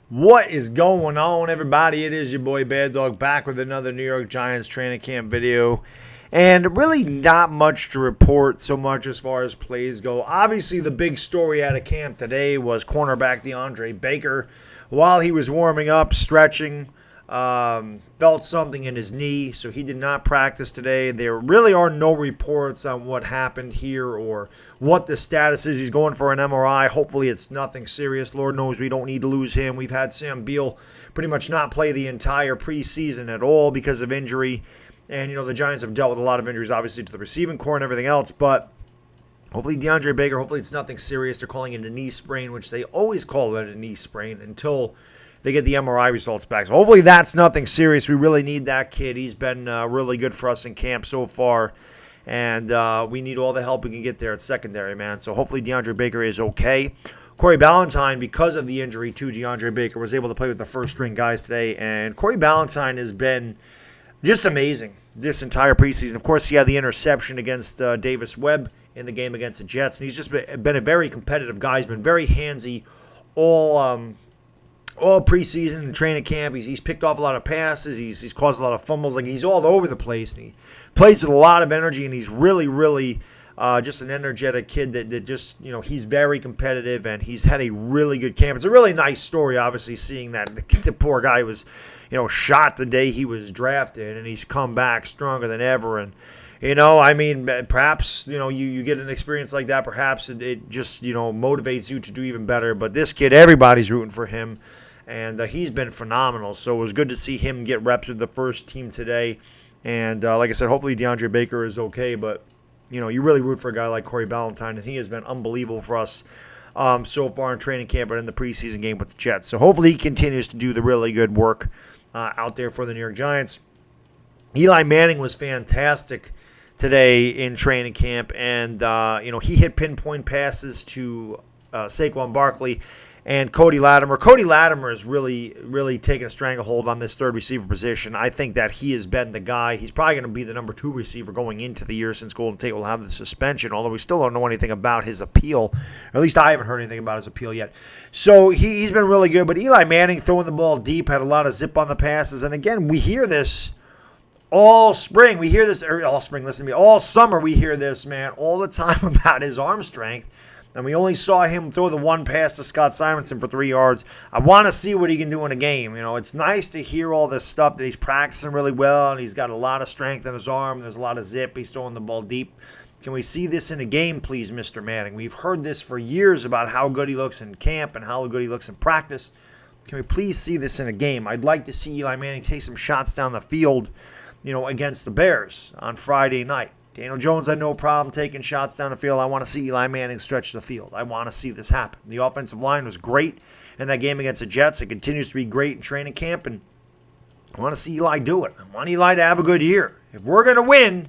What is going on, everybody? It is your boy Baddog back with another New York Giants training camp video. And really not much to report so much as far as plays go. Obviously, the big story out of camp today was cornerback DeAndre Baker. While he was warming up, stretching, felt something in his knee, so he did not practice today. There really are no reports on what happened here or what the status is. He's going for an MRI. Hopefully it's nothing serious. Lord knows we don't need to lose him. We've had Sam Beal pretty much not play the entire preseason at all because of injury. And, you know, the Giants have dealt with a lot of injuries, obviously, to the receiving core and everything else. But hopefully DeAndre Baker, hopefully it's nothing serious. They're calling it a knee sprain, which they always call it a knee sprain until they get the MRI results back. So hopefully that's nothing serious. We really need that kid. He's been really good for us in camp so far. And we need all the help we can get there at secondary, man. So hopefully DeAndre Baker is okay. Corey Ballentine, because of the injury to DeAndre Baker, was able to play with the first-string guys today. And Corey Ballentine has been just amazing this entire preseason. Of course, he had the interception against Davis Webb in the game against the Jets. And he's just been a very competitive guy. He's been very handsy all preseason and training camp. He's picked off a lot of passes. He's caused a lot of fumbles. Like, he's all over the place. And he plays with a lot of energy, and he's really, really just an energetic kid that just, you know, he's very competitive, and he's had a really good camp. It's a really nice story, obviously, seeing that the poor guy was, you know, shot the day he was drafted, and he's come back stronger than ever. And, you know, I mean, perhaps, you know, you get an experience like that. Perhaps it just, you know, motivates you to do even better. But this kid, everybody's rooting for him. And he's been phenomenal. So it was good to see him get reps with the first team today. And like I said, hopefully DeAndre Baker is okay. But, you know, you really root for a guy like Corey Ballentine. And he has been unbelievable for us so far in training camp and in the preseason game with the Jets. So hopefully he continues to do the really good work out there for the New York Giants. Eli Manning was fantastic today in training camp. And, you know, he hit pinpoint passes to Saquon Barkley and Cody Latimer. Cody Latimer is really, really taking a stranglehold on this third receiver position. I think that he has been the guy. He's probably going to be the number 2 receiver going into the year since Golden Tate will have the suspension, although we still don't know anything about his appeal. Or at least I haven't heard anything about his appeal yet. So he's been really good. But Eli Manning throwing the ball deep, had a lot of zip on the passes. And again, we hear this all spring. We hear this all spring. Listen to me. All summer we hear this, man, all the time about his arm strength. And we only saw him throw the one pass to Scott Simonson for 3 yards. I want to see what he can do in a game. You know, it's nice to hear all this stuff that he's practicing really well, and he's got a lot of strength in his arm. There's a lot of zip. He's throwing the ball deep. Can we see this in a game, please, Mr. Manning? We've heard this for years about how good he looks in camp and how good he looks in practice. Can we please see this in a game? I'd like to see Eli Manning take some shots down the field, you know, against the Bears on Friday night. Daniel Jones had no problem taking shots down the field. I want to see Eli Manning stretch the field. I want to see this happen. The offensive line was great in that game against the Jets. It continues to be great in training camp, and I want to see Eli do it. I want Eli to have a good year. If we're going to win,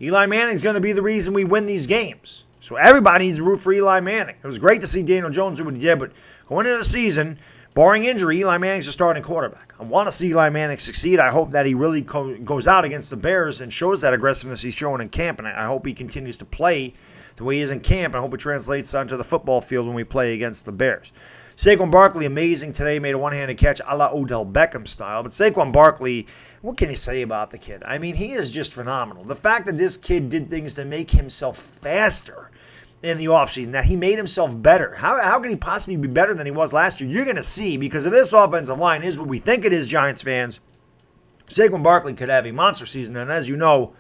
Eli Manning's going to be the reason we win these games. So everybody needs to root for Eli Manning. It was great to see Daniel Jones do what he did, but going into the season, barring injury, Eli Manning's the starting quarterback. I want to see Eli Manning succeed. I hope that he really goes out against the Bears and shows that aggressiveness he's showing in camp, and I hope he continues to play the way he is in camp, and I hope it translates onto the football field when we play against the Bears. Saquon Barkley, amazing today, made a one-handed catch a la Odell Beckham style, but Saquon Barkley, what can you say about the kid? I mean, he is just phenomenal. The fact that this kid did things to make himself faster in the offseason, that he made himself better. How can he possibly be better than he was last year? You're going to see, because if this offensive line is what we think it is, Giants fans, Saquon Barkley could have a monster season. And as you know,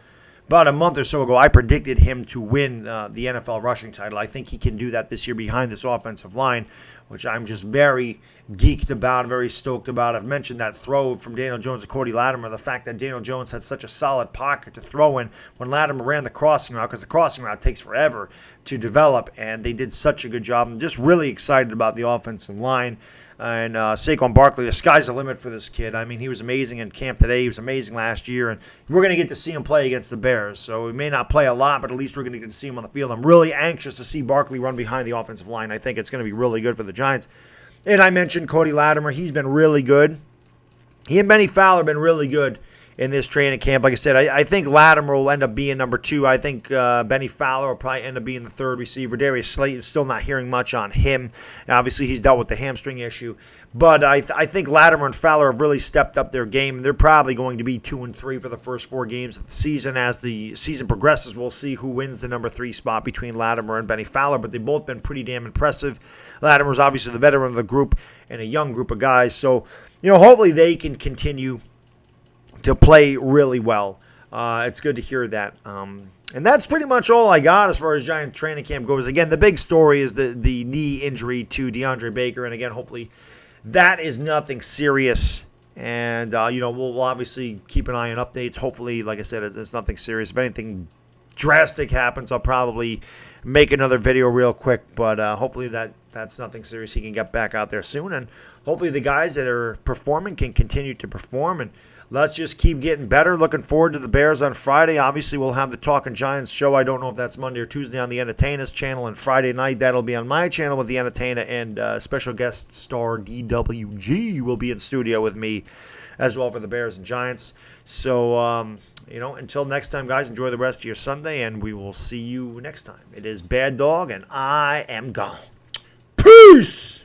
about a month or so ago, I predicted him to win the NFL rushing title. I think he can do that this year behind this offensive line, which I'm just very geeked about, very stoked about. I've mentioned that throw from Daniel Jones to Cody Latimer, the fact that Daniel Jones had such a solid pocket to throw in when Latimer ran the crossing route, because the crossing route takes forever to develop, and they did such a good job. I'm just really excited about the offensive line. And Saquon Barkley, the sky's the limit for this kid. I mean, he was amazing in camp today. He was amazing last year. And we're going to get to see him play against the Bears. So we may not play a lot, but at least we're going to get to see him on the field. I'm really anxious to see Barkley run behind the offensive line. I think it's going to be really good for the Giants. And I mentioned Cody Latimer. He's been really good. He and Benny Fowler have been really good in this training camp. Like I said, I think Latimer will end up being number 2. I think Benny Fowler will probably end up being the 3rd receiver. Darius Slayton, still not hearing much on him. Obviously, he's dealt with the hamstring issue. But I think Latimer and Fowler have really stepped up their game. They're probably going to be 2 and 3 for the first 4 games of the season. As the season progresses, we'll see who wins the number 3 spot between Latimer and Benny Fowler. But they've both been pretty damn impressive. Latimer's obviously the veteran of the group and a young group of guys. So, hopefully they can continue to play really well. It's good to hear that. And that's pretty much all I got as far as Giant training camp goes. Again, the big story is the knee injury to DeAndre Baker. And again, hopefully that is nothing serious. And, we'll obviously keep an eye on updates. Hopefully, like I said, it's nothing serious. If anything drastic happens, I'll probably make another video real quick. But hopefully that's nothing serious. He can get back out there soon. And hopefully the guys that are performing can continue to perform. And let's just keep getting better. Looking forward to the Bears on Friday. Obviously, we'll have the Talking Giants show. I don't know if that's Monday or Tuesday on the Entertainers channel. And Friday night, that'll be on my channel with the Entertainer. And special guest star DWG will be in studio with me as well for the Bears and Giants. So, until next time, guys, enjoy the rest of your Sunday. And we will see you next time. It is Baddog, and I am gone. Peace!